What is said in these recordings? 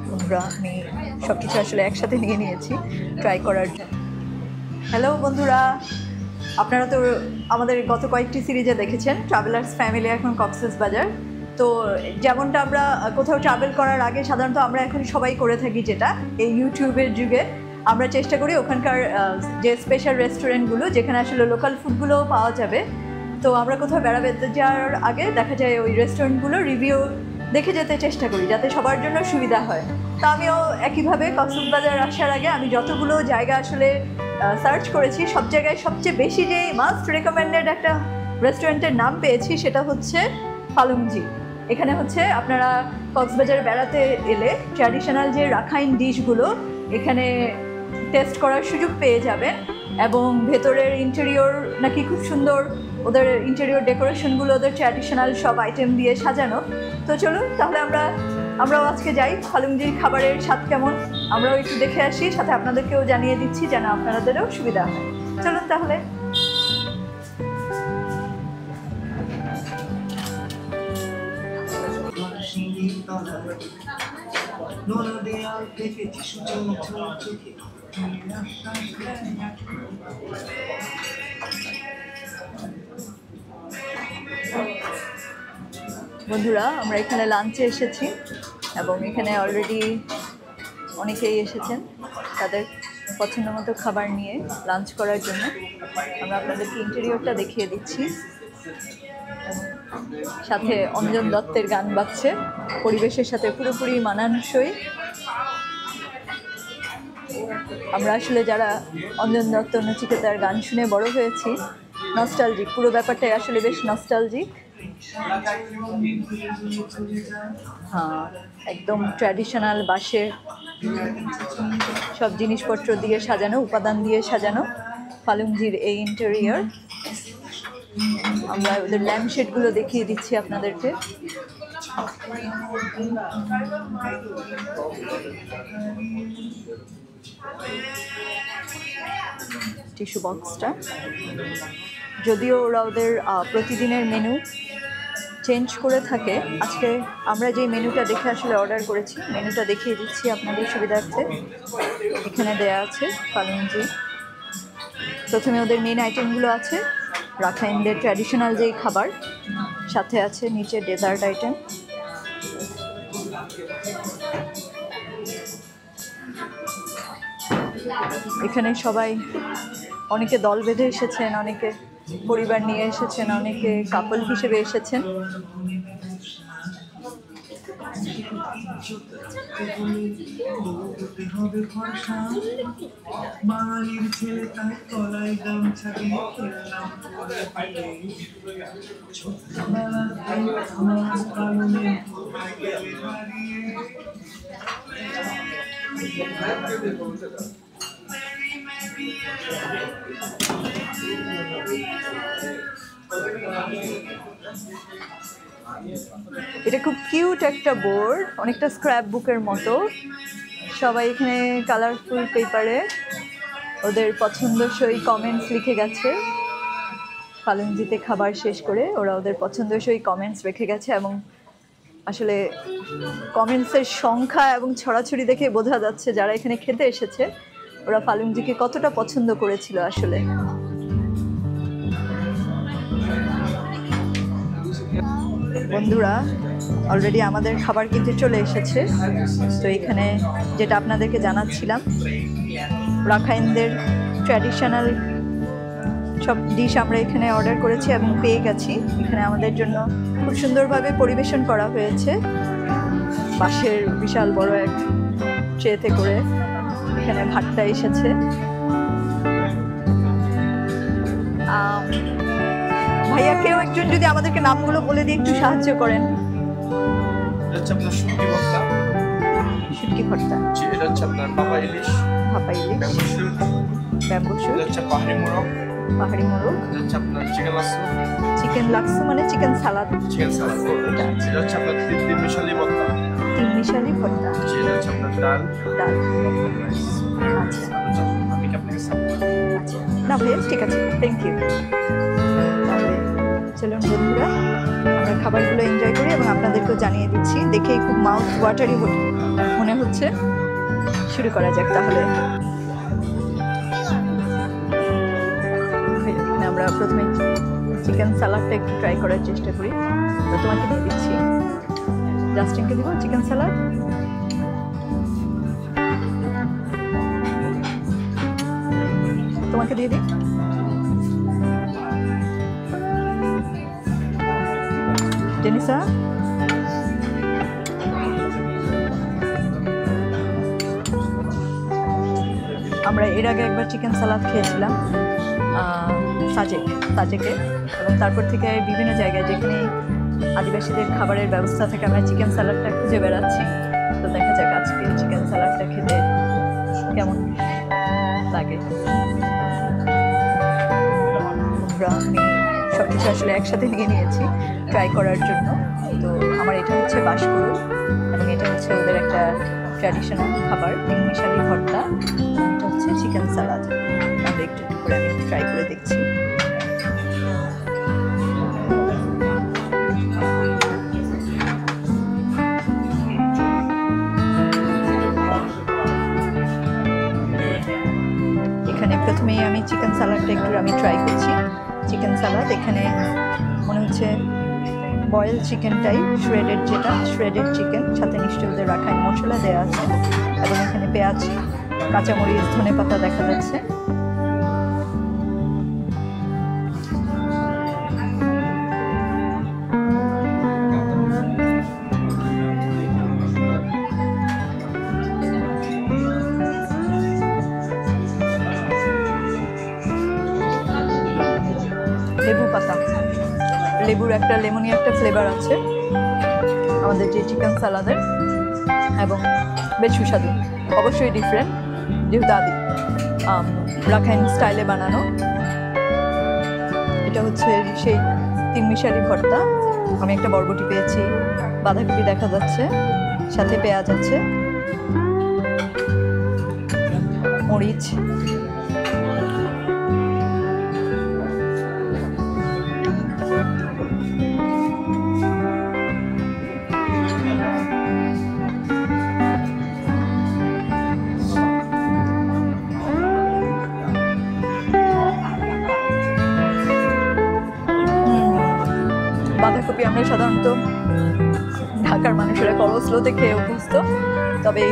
বন্ধুরা আমি সব কিছু আসলে একসাথে নিয়ে নিয়েছি ট্রাই করার জন্য। হ্যালো বন্ধুরা, আপনারা তো আমাদের গত কয়েকটি সিরিজে দেখেছেন ট্রাভেলার্স ফ্যামিলি এখন কক্সবাজার। তো যেমনটা আমরা কোথাও ট্রাভেল করার আগে সাধারণত আমরা এখন সবাই করে থাকি, যেটা এই ইউটিউবের যুগে আমরা চেষ্টা করি ওখানকার যে স্পেশাল রেস্টুরেন্টগুলো যেখানে আসলে লোকাল ফুডগুলোও পাওয়া যাবে, তো আমরা কোথাও বেড়াতে যাওয়ার আগে দেখা যায় ওই রেস্টুরেন্টগুলো রিভিউ দেখে যেতে চেষ্টা করি যাতে সবার জন্য সুবিধা হয়। তো আমিও একইভাবে কক্সবাজার আসার আগে আমি যতগুলো জায়গা আসলে সার্চ করেছি, সব জায়গায় সবচেয়ে বেশি যে মাস্ট রেকমেন্ডেড একটা রেস্টুরেন্টের নাম পেয়েছি সেটা হচ্ছে ফালুমজি। এখানে হচ্ছে আপনারা কক্সবাজারে বেড়াতে এলে ট্র্যাডিশনাল যে রাখাইন ডিশগুলো এখানে টেস্ট করার সুযোগ পেয়ে যাবেন, এবং ভেতরের ইন্টেরিয়র নাকি খুব সুন্দর, ওদের ইন্টেরিয়র ডেকোরেশনগুলো ওদের ট্র্যাডিশনাল সব আইটেম দিয়ে সাজানো। তো চলুন তাহলে আমরাও আজকে যাই, ফালুমজির খাবারের স্বাদ কেমন আমরাও একটু দেখে আসি, সাথে আপনাদেরকেও জানিয়ে দিচ্ছি যেন আপনাদেরও সুবিধা হয়। চলুন তাহলে। বন্ধুরা আমরা এখানে লাঞ্চে এসেছি এবং এখানে অলরেডি অনেকেই এসেছেন তাদের পছন্দ মতো খাবার নিয়ে লাঞ্চ করার জন্য। আমরা আপনাদেরকে ইন্টেরিয়রটা দেখিয়ে দিচ্ছি, সাথে অঞ্জন দত্তের গান বাজছে, পরিবেশের সাথে পুরোপুরি মানানসই। আমরা আসলে যারা অঞ্জন দত্ত নচিকেতার গান শুনে বড় হয়েছি, নস্টালজিক, পুরো ব্যাপারটাই আসলে বেশ নস্টালজিক। হ্যাঁ, একদম ট্র্যাডিশনাল বাঁশের সব জিনিসপত্র দিয়ে সাজানো, উপাদান দিয়ে সাজানো ফালুমজির এই ইন্টেরিয়র। আমরা ওদের ল্যাম্পশেডগুলো দেখিয়ে দিচ্ছি আপনাদেরকে। টিস্যু বক্সটা, যদিও ওরা ওদের প্রতিদিনের মেনু চেঞ্জ করে থাকে, আজকে আমরা যে মেনুটা দেখে আসলে অর্ডার করেছি মেনুটা দেখিয়ে দিচ্ছি আপনাদের সুবিধার্থে। এখানে দেয়া আছে ফালুমজি। প্রথমে ওদের মেন আইটেমগুলো আছে রাখাইনদের ট্র্যাডিশনাল যেই খাবার, সাথে আছে নিচে ডেজার্ট আইটেম। এখানে সবাই অনেকে দল বেঁধে এসেছেন, অনেকে পরিবার নিয়ে এসেছেন, অনেকে কাপল হিসেবে এসেছেন। এটা খুব কিউট একটা বোর্ড, অনেকটা স্ক্র্যাপ বুকের মতো। সবাই এখানে কালারফুল পেপারে ওদের পছন্দসই কমেন্টস লিখে গেছে। ফালুমজিতে খাবার শেষ করে ওরা ওদের পছন্দসই কমেন্টস রেখে গেছে, এবং আসলে কমেন্টসের সংখ্যা এবং ছড়াছড়ি দেখে বোঝা যাচ্ছে যারা এখানে খেতে এসেছে ওরা ফালুমজিকে কতটা পছন্দ করেছিল আসলে। বন্ধুরা অলরেডি আমাদের খাবার কিন্তু চলে এসেছে। তো এখানে যেটা আপনাদেরকে জানাচ্ছিলাম, রাখাইনদের ট্র্যাডিশনাল সব ডিশ আমরা এখানে অর্ডার করেছি এবং পেয়ে গেছি। এখানে আমাদের জন্য খুব সুন্দরভাবে পরিবেশন করা হয়েছে বাঁশের বিশাল বড় এক ট্রেতে করে। এখানে ভাতটা এসেছে। ভাইয়া কেউ একজন যদি আমাদেরকে নামগুলো বলে দিয়ে একটু সাহায্য করেন। শুটকি ভর্তা, এটা হচ্ছে আপনার ভাপা ইলিশ, ব্যাম্বু শুট, এটা হচ্ছে পাহাড়ি মোরগ, এটা হচ্ছে আপনার চিকেন লাক্সু মানে চিকেন সালাদ, এটা হচ্ছে আপনার তিন মিশালি ভর্তা, এটা হচ্ছে আপনার ডাল। আচ্ছা আমি কি আপনাকে আচ্ছা, না ভাইয়া ঠিক আছে, থ্যাংক ইউ। তাহলে চলুন বন্ধুরা আমরা খাবারগুলো এনজয় করি এবং আপনাদেরকেও জানিয়ে দিচ্ছি। দেখেই খুব মাউথ ওয়াটারি মনে হচ্ছে। শুরু করা যাক তাহলে। আমরা প্রথমে চিকেন সালাডটা একটু ট্রাই করার চেষ্টা করি। তো তোমাকে দিয়ে দিচ্ছি, জাস্টিনকে দিব চিকেন সালাড। তোমাকে দিয়ে দিই। জেনিসা, আমরা এর আগে একবার চিকেন সালাদ খেয়েছিলাম সাজেকে, এবং তারপর থেকে বিভিন্ন জায়গায় যেখানে আদিবাসীদের খাবারের ব্যবস্থা থেকে আমরা চিকেন সালাডটা খুঁজে বেড়াচ্ছি। তো দেখা যাক আজকে চিকেন সালাডটা খেতে কেমন লাগে। আমি সব কিছু আসলে একসাথে নিয়ে নিয়েছি ট্রাই করার জন্য। তো আমার এটা হচ্ছে বাঁশকুড়ুল এবং এটা হচ্ছে ওদের একটা ট্র্যাডিশনাল খাবার, তিনমিশালি ভর্তা। এটা হচ্ছে চিকেন সালাদ। আমরা একটু একটু করে আমি ট্রাই করে দেখছি। এখানে প্রথমেই আমি চিকেন সালাডটা একটু আমি ট্রাই করছি। চিকেন সালাদ এখানে মনে হচ্ছে বয়েল চিকেনটাই, শ্রেডেড চিকেন, সাথে নিশ্চয়ই ওদের রাখাইন মশলা দেওয়া আছে এবং এখানে পেঁয়াজ, কাঁচামরিচ, ধনেপাতা দেখা যাচ্ছে। লেবু পাতা, লেবুর একটা লেমনি একটা ফ্লেভার আছে আমাদের যে চিকেন সালাদের, এবং বেশ সুস্বাদু। অবশ্যই ডিফারেন্ট, যেহেতু রাখাইন স্টাইলে বানানো। এটা হচ্ছে সেই তিনমিশালি ভর্তা। আমি একটা বরবটি পেয়েছি, বাঁধাকপি দেখা যাচ্ছে, সাথে পেঁয়াজ আছে, মরিচ, বাঁধাকপি। আমরা সাধারণত ঢাকার মানুষেরা কলস্লোতে খেয়ে অভ্যস্ত, তবে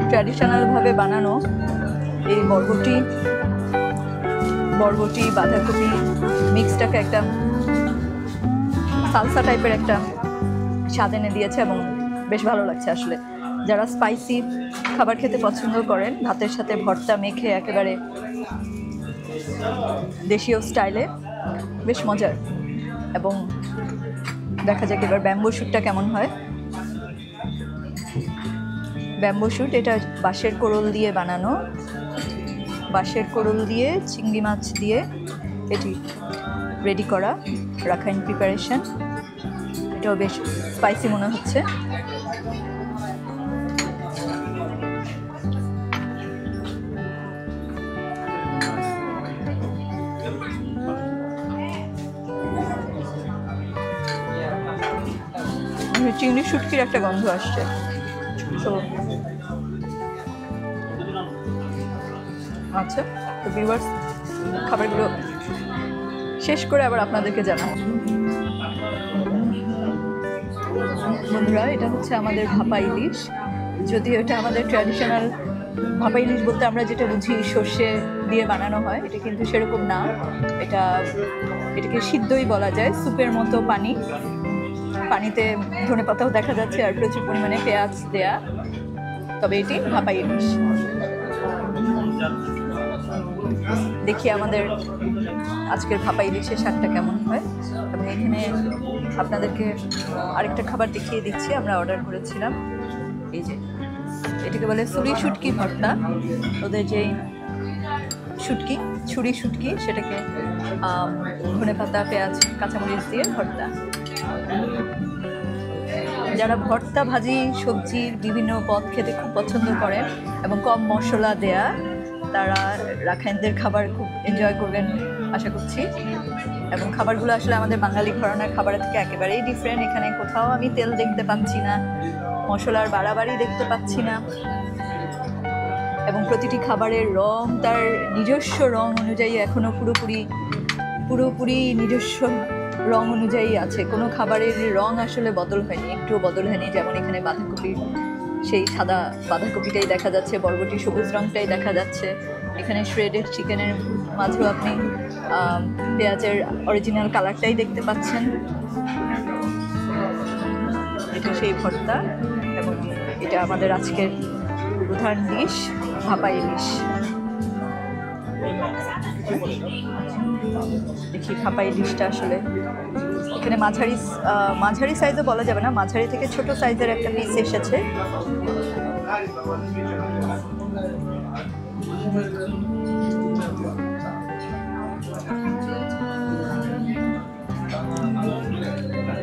ট্র্যাডিশনালভাবে বানানো এই বরবটি বাঁধাকপি মিক্সটাকে একটা সালসা টাইপের একটা স্বাদ এনে দিয়েছে এবং বেশ ভালো লাগছে আসলে। যারা স্পাইসি খাবার খেতে পছন্দ করেন, ভাতের সাথে ভর্তা মেখে একেবারে দেশীয় স্টাইলে, বেশ মজার। এবং দেখা যাক এবার ব্যাম্বো শ্যুটটা কেমন হয়। ব্যাম্বো শ্যুট এটা বাঁশের কোরল দিয়ে বানানো, বাঁশের কোরল দিয়ে চিংড়ি মাছ দিয়ে এটি রেডি করা রাখাইন প্রিপারেশন। এটাও বেশ স্পাইসি মনে হচ্ছে। চিংড়ি শুটকির একটা গন্ধ আসছে। তো আচ্ছা, তো ভিউয়ার্স খাবারগুলো শেষ করে আবার আপনাদেরকে জানাবো। বন্ধুরা, এটা হচ্ছে আমাদের ভাপা ইলিশ। যদিও এটা আমাদের ট্র্যাডিশনাল ভাপা ইলিশ বলতে আমরা যেটা বুঝি সর্ষে দিয়ে বানানো হয়, এটা কিন্তু সেরকম না। এটাকে সিদ্ধই বলা যায়, স্যুপের মতো পানিতে ধনেপাতাও দেখা যাচ্ছে আর প্রচুর পরিমাণে পেঁয়াজ দেয়া। তবে এটি ভাপা ইলিশ। দেখি আমাদের আজকের ভাপা ইলিশের স্বাদটা কেমন হয়। এবং এখানে আপনাদেরকে আরেকটা খাবার দেখিয়ে দিচ্ছি, আমরা অর্ডার করেছিলাম। এই যে এটাকে বলে ছুরি শুটকি ভর্তা। ওদের যেই ছুরি শুটকি, সেটাকে ধনেপাতা, পেঁয়াজ, কাঁচামরিচ দিয়ে ভর্তা। যারা ভর্তা, ভাজি, সবজির বিভিন্ন পদ খেতে খুব পছন্দ করেন এবং কম মশলা দেয়া, তারা রাখাইনদের খাবার খুব এনজয় করবেন আশা করছি। এবং খাবারগুলো আসলে আমাদের বাঙালি ঘরানার খাবারের থেকে একেবারেই ডিফারেন্ট। এখানে কোথাও আমি তেল দেখতে পাচ্ছি না, মশলার বাড়াবাড়ি দেখতে পাচ্ছি না, এবং প্রতিটি খাবারের রং তার নিজস্ব রং অনুযায়ী এখনও পুরোপুরি নিজস্ব রং অনুযায়ী আছে। কোনো খাবারের রং আসলে বদল হয়নি, একটুও বদল হয়নি। যেমন এখানে বাঁধাকপির সেই সাদা বাঁধাকপিটাই দেখা যাচ্ছে, বরবটি সবুজ রংটাই দেখা যাচ্ছে। এখানে শ্রেডেড চিকেনের মাঝেও আপনি পেঁয়াজের অরিজিনাল কালারটাই দেখতে পাচ্ছেন। এটা সেই ভর্তা, এবং এটা আমাদের আজকের প্রধান ডিশ ভাপা ইলিশ। দেখি ভাপা ইলিশটা আসলে এখানে মাঝারি সাইজও বলা যাবে না, মাঝারি থেকে ছোট সাইজের একটা পিস এসেছে।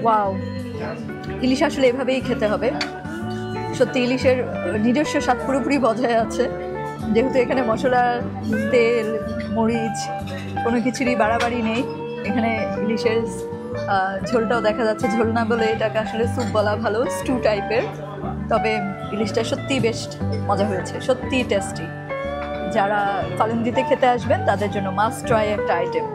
ওয়াও, ইলিশ আসলে এভাবেই খেতে হবে। সত্যি ইলিশের নিজস্ব স্বাদ পুরোপুরি বজায় আছে, যেহেতু এখানে মশলা, তেল, মরিচ কোনো কিছুরই বাড়াবাড়ি নেই। এখানে ইলিশের ঝোলটাও দেখা যাচ্ছে, ঝোল না বলে এটাকে আসলে স্যুপ বলা ভালো, স্টু টাইপের। তবে ইলিশটা সত্যিই বেশ মজা হয়েছে, সত্যিই টেস্টি। যারা ফালুমদিতে খেতে আসবেন তাদের জন্য মাস্ট ট্রাই একটা আইটেম।